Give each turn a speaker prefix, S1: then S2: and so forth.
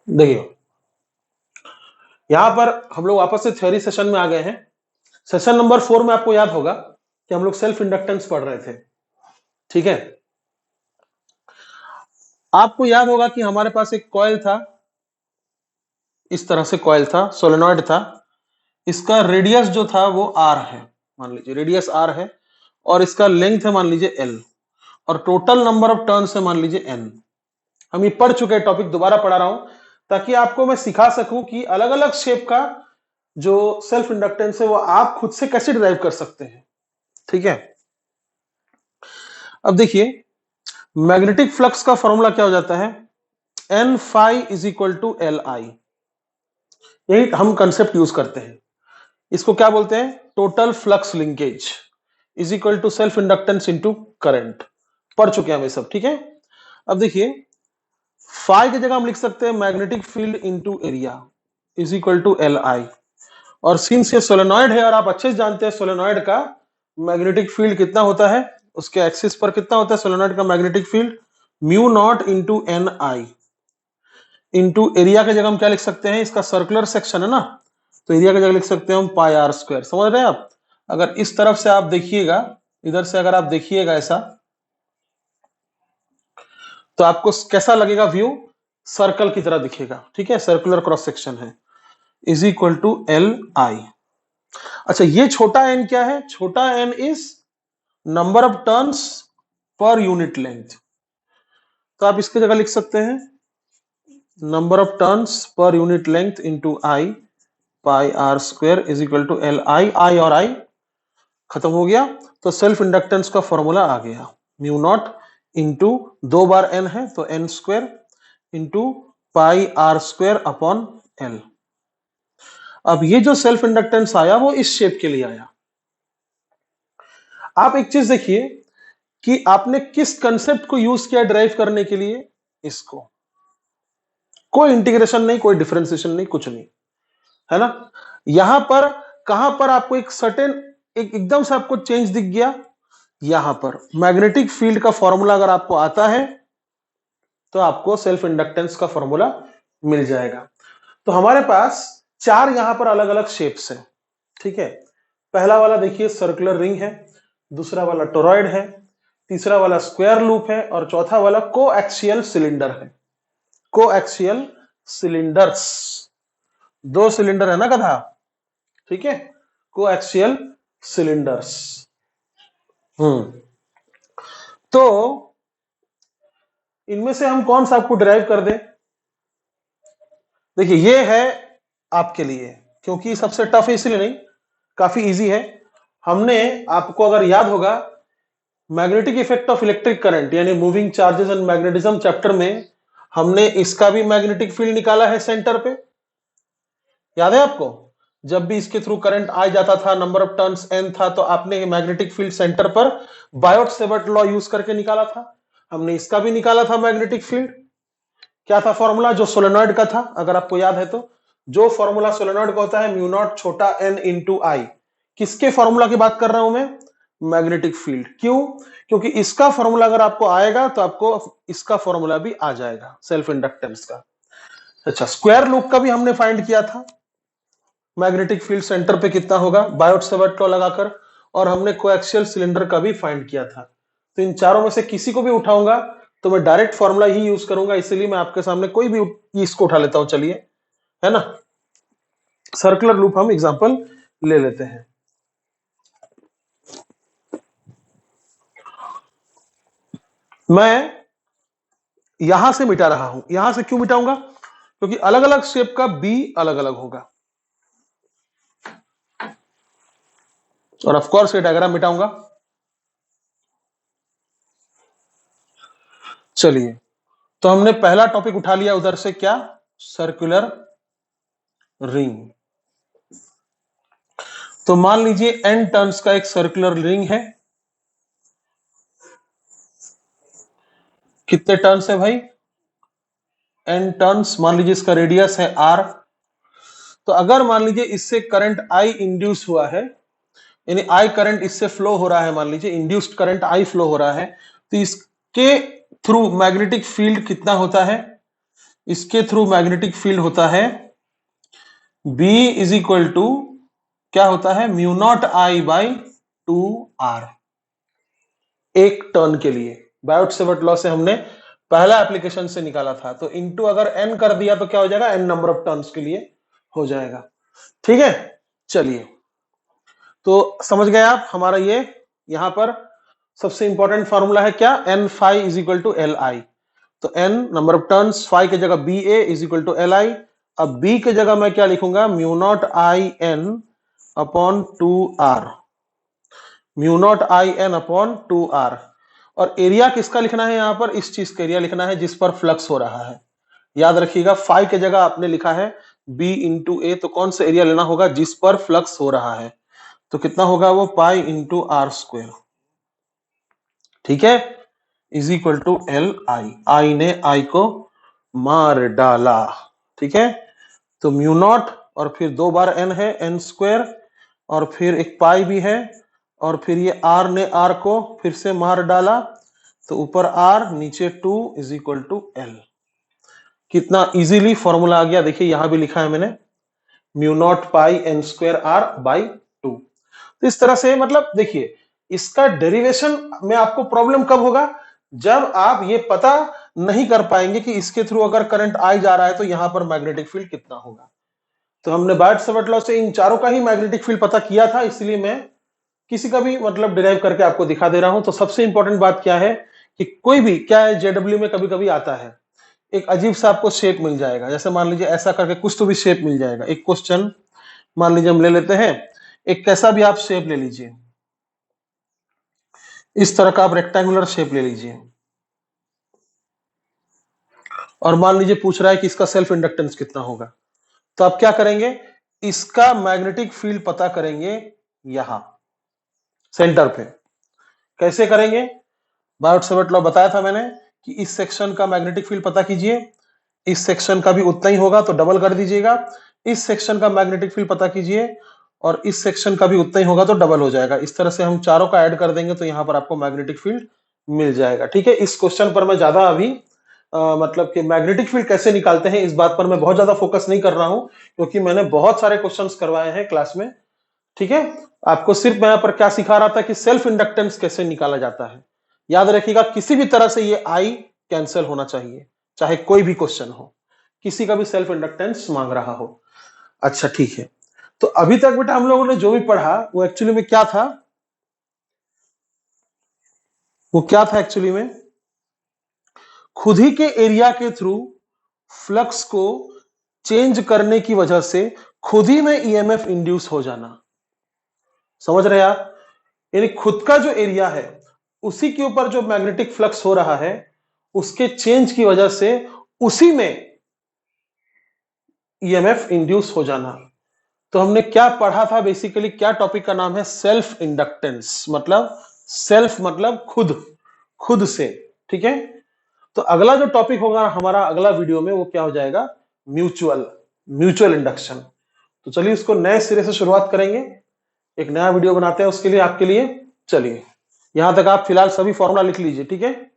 S1: देखिए यहां पर हम लोग वापस से थ्योरी सेशन में आ गए हैं। सेशन नंबर 4 में आपको याद होगा कि हम लोग सेल्फ इंडक्टेंस पढ़ रहे थे, ठीक है। आपको याद होगा कि हमारे पास एक कॉइल था, इस तरह से कॉइल था, सोलेनॉइड था। इसका रेडियस जो था वो आर है, मान लीजिए रेडियस आर है, और इसका लेंथ है मान लीजिए एल, और टोटल नंबर ऑफ टर्न्स है मान लीजिए एन। हम ये पढ़ चुके हैं, टॉपिक दोबारा पढ़ा रहा हूं ताकि आपको मैं सिखा सकूं कि अलग अलग शेप का जो सेल्फ इंडक्टेंस है वो आप खुद से कैसे डिराइव कर सकते हैं, ठीक है। अब देखिए मैग्नेटिक फ्लक्स का फॉर्मूला क्या हो जाता है, N phi is equal to L I. यही हम कंसेप्ट यूज करते हैं। इसको क्या बोलते हैं, total flux linkage is equal to self inductance into current. पढ़ चुके हैं हम ये सब, ठीक है। अब देखिए फाई की जगह हम लिख सकते हैं magnetic field into area is equal to L I. और सिंस ये सोलेनॉइड है और आप अच्छे से जानते हैं सोलेनॉइड का मैग्नेटिक फील्ड कितना होता है, उसके एक्सिस पर कितना होता है सोलेनॉइड का magnetic field, mu naught into N I into area की जगह हम क्या लिख सकते हैं, इसका सर्कुलर सेक्शन है ना, तो एरिया की जगह लिख सकते हैं हम पाई आर स्क्वायर। समझ रहे हैं आप। अगर इस तरफ से आप देखिएगा, इधर से अगर आप देखिएगा ऐसा, तो आपको कैसा लगेगा व्यू, सर्कल की तरह दिखेगा, ठीक है, सर्कुलर क्रॉस सेक्शन है, is equal to L I. अच्छा ये छोटा एन क्या है, छोटा N is number of turns per unit length, तो आप इसकी जगह लिख सकते हैं number of turns per unit length into I pi r square is equal to L I. I और आई खत्म हो गया, तो सेल्फ इंडक्टेंस का फॉर्मूला आ गया, म्यू नॉट इंटू 2 बार एन है तो N square into pi r square upon L. अब ये जो सेल्फ इंडक्टेंस आया वो इस शेप के लिए आया। आप एक चीज देखिए कि आपने किस कंसेप्ट को यूज किया ड्राइव करने के लिए, इसको, कोई इंटीग्रेशन नहीं, कोई डिफरेंशिएशन नहीं, कुछ नहीं, है ना। यहां पर कहां पर आपको एक सर्टेन एकदम से आपको चेंज दिख गया, यहां पर मैग्नेटिक फील्ड का फॉर्मूला अगर आपको आता है तो आपको सेल्फ इंडक्टेंस का फॉर्मूला मिल जाएगा। तो हमारे पास 4 यहां पर अलग अलग शेप्स है, ठीक है। पहला वाला देखिए सर्कुलर रिंग है, दूसरा वाला टोरॉइड है, तीसरा वाला स्क्वायर लूप है, और चौथा वाला कोएक्सियल सिलेंडर है। कोएक्सियल सिलेंडर्स, 2 सिलेंडर है ना कथा, ठीक है, कोएक्सियल सिलेंडर्स। तो इनमें से हम कौन सा आपको ड्राइव कर दें, देखिए ये है आपके लिए, क्योंकि सबसे टफ है इसलिए नहीं, काफी इजी है। हमने आपको अगर याद होगा magnetic effect of electric current यानी moving charges and magnetism chapter में हमने इसका भी मैग्नेटिक फील्ड निकाला है सेंटर पे, याद है आपको। जब भी इसके थ्रू करंट आ जाता था, नंबर ऑफ टर्न्स एन था, तो आपने मैग्नेटिक फील्ड सेंटर पर बायोट सेवर्ट लॉ यूज करके निकाला था। हमने इसका भी निकाला था मैग्नेटिक फील्ड, क्या था फॉर्मूला, जो सोलेनॉइड का था, अगर आपको याद है तो। जो फॉर्मूला सोलेनॉइड का होता है म्यू नॉट छोटा एन इंटू आई, किसके फॉर्मूला की बात कर रहा हूं मैं, मैग्नेटिक फील्ड। क्यों, क्योंकि इसका फॉर्मूला अगर आपको आएगा तो आपको इसका फॉर्मूला भी आ जाएगा सेल्फ इंडक्टेंस का। अच्छा स्क्वायर लूप का भी हमने फाइंड किया था, मैग्नेटिक फील्ड सेंटर पे कितना होगा बायोट सेवर्ट लॉ लगाकर, और हमने कोएक्सियल सिलेंडर का भी फाइंड किया था। तो इन चारों में से किसी को भी उठाऊंगा तो मैं डायरेक्ट फॉर्मूला ही यूज करूंगा, इसलिए मैं आपके सामने कोई भी इसको उठा लेता हूं, चलिए, है ना। सर्कुलर लूप हम एग्जांपल ले लेते हैं। मैं यहां से मिटा रहा हूं, यहां से क्यों मिटाऊंगा, क्योंकि अलग अलग शेप का बी अलग अलग होगा, और ऑफ कोर्स ये डायग्राम मिटाऊंगा। चलिए, तो हमने पहला टॉपिक उठा लिया उधर से, क्या, सर्कुलर रिंग। तो मान लीजिए n टर्न्स का एक सर्कुलर रिंग है, कितने टर्न्स है भाई, n टर्न्स। मान लीजिए इसका रेडियस है r, तो अगर मान लीजिए इससे करंट I इंड्यूस हुआ है, यानी I करंट इससे फ्लो हो रहा है, मान लीजिए इंड्यूस्ड करंट I फ्लो हो रहा है, तो इसके थ्रू मैग्नेटिक फील्ड कितना होता है, इसके थ्रू मैग्नेटिक फील्ड होता है B इज इक्वल टू क्या होता है, mu naught I by 2R एक टर्न के लिए। बायोट-सेवर्ट लॉ से हमने पहला एप्लीकेशन से निकाला था। तो इनटू अगर n कर दिया तो क्या हो जाएगा, n नंबर ऑफ टर्न्स के लिए हो जाएगा। ठीक है, चलिए तो समझ गए आप हमारा ये यहां पर सबसे इंपॉर्टेंट फॉर्मूला है क्या, n phi is equal to L I. तो n number of turns, phi की जगह B A is equal to L I. अब b की जगह मैं क्या लिखूंगा, mu naught I N upon 2r, mu naught I N upon 2r। और एरिया किसका लिखना है यहां पर, इस चीज का एरिया लिखना है जिस पर फ्लक्स हो रहा है। याद रखिएगा फाई की जगह आपने लिखा है b इंटू ए, तो कौन सा एरिया लेना होगा, जिस पर फ्लक्स हो रहा है। तो कितना होगा वो, पाई इंटू आर स्क्वेयर। ठीक है, is equal to L I, I ने आई को मार डाला। ठीक है, तो म्यू नॉट और फिर 2 बार n है, n स्क्वायर, और फिर एक पाई भी है, और फिर ये r ने r को फिर से मार डाला, तो ऊपर r नीचे 2 इज इक्वल टू एल। कितना इजीली फॉर्मूला आ गया, देखिए यहां भी लिखा है मैंने, mu naught pi n square r by 2। तो इस तरह से मतलब देखिए इसका डेरिवेशन में आपको प्रॉब्लम कब होगा, जब आप ये पता नहीं कर पाएंगे कि इसके थ्रू अगर करंट आई जा रहा है तो यहां पर मैग्नेटिक फील्ड कितना होगा। तो हमने बायोट-सेवर्ट लॉ से इन चारों का ही मैग्नेटिक फील्ड पता किया था, इसलिए मैं किसी का भी मतलब डिराइव करके आपको दिखा दे रहा हूं। तो सबसे इंपॉर्टेंट बात क्या है कि कोई भी क्या है, जेडब्ल्यू में कभी कभी आता है एक अजीब सा आपको शेप मिल जाएगा, जैसे मान लीजिए ऐसा करके कुछ तो भी शेप मिल जाएगा। एक क्वेश्चन मान लीजिए हम ले लेते हैं, एक कैसा भी आप शेप ले लीजिए, इस तरह का आप रेक्टेंगुलर शेप ले लीजिए, और मान लीजिए पूछ रहा है कि इसका सेल्फ इंडक्टेंस कितना होगा। तो आप क्या करेंगे, इसका मैग्नेटिक फील्ड पता करेंगे यहां सेंटर पे। कैसे करेंगे, बायोट-सेवर्ट लॉ बताया था मैंने कि इस सेक्शन का मैग्नेटिक फील्ड पता कीजिए, इस सेक्शन का भी उतना ही होगा तो डबल कर दीजिएगा, इस सेक्शन का मैग्नेटिक फील्ड पता कीजिए और इस सेक्शन का भी उतना ही होगा तो डबल हो जाएगा। इस तरह से हम चारों का ऐड कर देंगे तो यहां पर आपको मैग्नेटिक फील्ड मिल जाएगा। ठीक है, इस क्वेश्चन पर मैं ज्यादा अभी मतलब कि मैग्नेटिक फील्ड कैसे निकालते हैं इस बात पर मैं बहुत ज्यादा फोकस नहीं कर रहा हूं, क्योंकि मैंने बहुत सारे क्वेश्चंस करवाए हैं क्लास में। ठीक है, आपको सिर्फ मैं यहाँ पर क्या सिखा रहा था कि सेल्फ इंडक्टेंस कैसे निकाला जाता है। याद रखिएगा किसी भी तरह से ये आई कैंसिल होना चाहिए, चाहे कोई भी क्वेश्चन हो, किसी का भी सेल्फ इंडक्टेंस मांग रहा हो। अच्छा ठीक है, तो अभी तक बेटा हम लोगों ने जो भी पढ़ा वो एक्चुअली में क्या था, एक्चुअली में खुद ही के एरिया के थ्रू फ्लक्स को चेंज करने की वजह से खुद ही में ईएमएफ इंड्यूस हो जाना। समझ रहे हैं आप, यानी खुद का जो एरिया है उसी के ऊपर जो मैग्नेटिक फ्लक्स हो रहा है उसके चेंज की वजह से उसी में ईएमएफ इंड्यूस हो जाना। तो हमने क्या पढ़ा था बेसिकली, क्या टॉपिक का नाम है, सेल्फ इंडक्टेंस। मतलब सेल्फ मतलब खुद से। ठीक है, तो अगला जो टॉपिक होगा हमारा अगला वीडियो में वो क्या हो जाएगा, म्यूचुअल इंडक्शन। तो चलिए इसको नए सिरे से शुरुआत करेंगे, एक नया वीडियो बनाते हैं उसके लिए आपके लिए। चलिए यहां तक आप फिलहाल सभी फॉर्मूला लिख लीजिए। ठीक है।